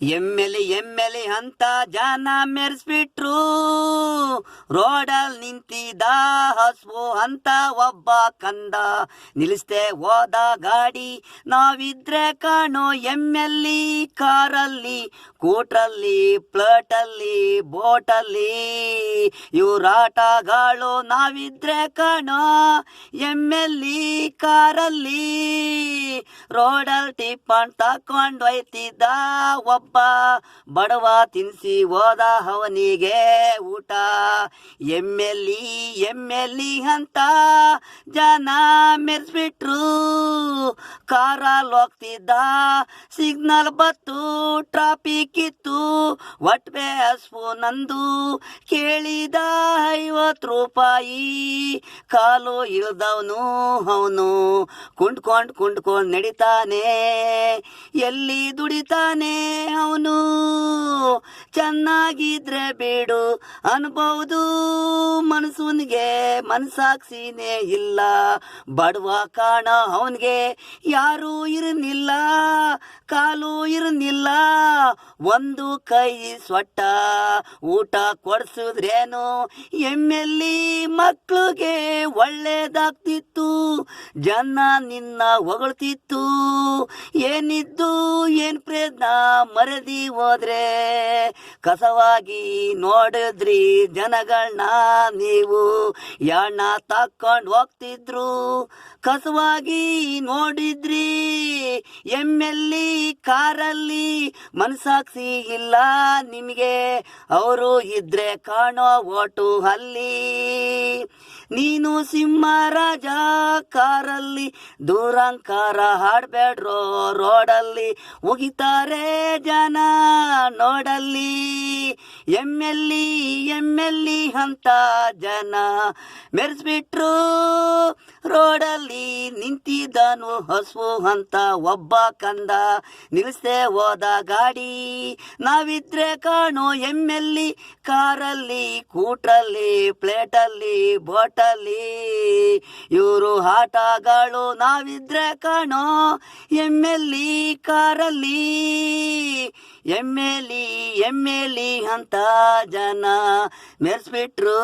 ಎಮ್ಮೆಲೆ ಅಂತ ಜನ ಮೆರೆಸ್ಬಿಟ್ರು, ರೋಡಲ್ ನಿಂತಿದ್ದ ಹಸ್ವು ಅಂತ ಒಬ್ಬ ಕಂದ. ನಿಲ್ಲಿಸ್ದೆ ಹೋದ ಗಾಡಿ, ನಾವಿದ್ರೆ ಕಾಣೋ ಎಮ್ಮೆಲ್ಲಿ, ಕಾರಲ್ಲಿ, ಕೂಟ್ರಲ್ಲಿ, ಪ್ಲೇಟಲ್ಲಿ, ಬೋಟಲ್ಲಿ, ಇವ್ರಾಟಗಳು ನಾವಿದ್ರೆ ಕಾಣೋ ಎಮ್ಮೆಲ್ಲಿ, ಕಾರಲ್ಲಿ. ರೋಡಲ್ ಟಿಪ್ಪಣ್ ತಕೊಂಡ್ ಒಯ್ತಿದ್ದ ಒಬ್ಬ ಬಡವ, ತಿನ್ಸಿ ಹೋದ ಅವನಿಗೆ ಊಟ. ಎಮ್ಮೆಲ್ಲಿ ಅಂತ ಜನ ಮೆರೆಸ್ಬಿಟ್ರು, ಕಾರಲ್ಲಿ ಹೋಗ್ತಿದ್ದ, ಸಿಗ್ನಲ್ ಬತ್ತು, ಟ್ರಾಫಿಕ್ ಇತ್ತು, ಒಟ್ಬೆ ಹಸ್ವು ನಂದು, ಕೇಳಿದ 50 ರೂಪಾಯಿ. ಕಾಲು ಇಳ್ದವನು ಅವನು ಕುಂಡ್ಕೊಂಡ್ ನಡಿತಾನೆ, ಎಲ್ಲಿ ದುಡಿತಾನೆ ಅವನು. ಚೆನ್ನಾಗಿದ್ರೆ ಬೇಡು ಅನ್ಬಹುದು, ಮನಸ್ಸನಿಗೆ ಮನಸಾಕ್ಷಿನೇ ಇಲ್ಲ. ಬಡವ ಕಾಣ ಅವನಿಗೆ ಯಾರೂ ಇರಲಿಲ್ಲ, ಕಾಲು ಇರಲಿಲ್ಲ, ಒಂದು ಕೈ ಸೊಟ್ಟ ಊಟ ಕೊಡ್ಸಿದ್ರೇನು ಎಮ್ಮೆಲ್ಲಿ ಮಕ್ಳಿಗೆ ಒಳ್ಳೇದಾಗ್ತಿತ್ತು. ಜನ ನಿನ್ನ ಹೊಗಳ್ತಿತ್ತು, ಏನಿದ್ದು ಏನ್ ಪ್ರಯತ್ನ ಮರದಿ ಹೋದ್ರೆ. ಕಸವಾಗಿ ನೋಡಿದ್ರಿ ಜನಗಳನ್ನ ನೀವು, ಯಾಣ ತಕ್ಕೊಂಡು ಹೋಗ್ತಿದ್ರು, ಕಸವಾಗಿ ನೋಡಿದ್ರಿ. ಎಮ್ಮೆಲ್ಲಿ, ಕಾರಲ್ಲಿ, ಮನಸಾಕ್ಷಿ ಇಲ್ಲ ನಿಮಗೆ, ಅವರು ಇದ್ರೆ ಕಾಣೋ ಓಟು ಅಲ್ಲಿ. ನೀನು ಸಿಂಹರಾಜ ಕಾರಲ್ಲಿ, ದೂರಂಕಾರ ಹಾಡ್ಬೇಡ್ರೋ ರೋಡಲ್ಲಿ, ಉಗಿತಾರೆ ಜನ ನೋಡಲ್ಲಿ. ಎಮ್ಮೆಲ್ಲಿ ಅಂತ ಜನ ಮೆರೆಸ್ಬಿಟ್ರು, ರೋಡಲ್ಲಿ ನಿಂತಿದ್ದನು ಹಸ್ವು ಅಂತ ಒಬ್ಬ ಕಂದ. ನಿಲ್ಲಿಸ್ದೆ ಹೋದ ಗಾಡಿ, ನಾವಿದ್ರೆ ಕಾಣೋ ಎಮ್ಮೆಲ್ಲಿ, ಕಾರಲ್ಲಿ, ಕೂಟ್ರಲ್ಲಿ, ಪ್ಲೇಟಲ್ಲಿ, ಬೋಟಲ್ಲಿ, ಇವರು ಆಟಗಳು ನಾವಿದ್ರೆ ಕಾಣೋ ಎಮ್ಮೆಲ್ಲಿ, ಕಾರಲ್ಲಿ. ಎಮ್ಮೆಲ್ಲಿ ಅಂತ ಜನ ಮೆರೆಸ್ಬಿಟ್ರು.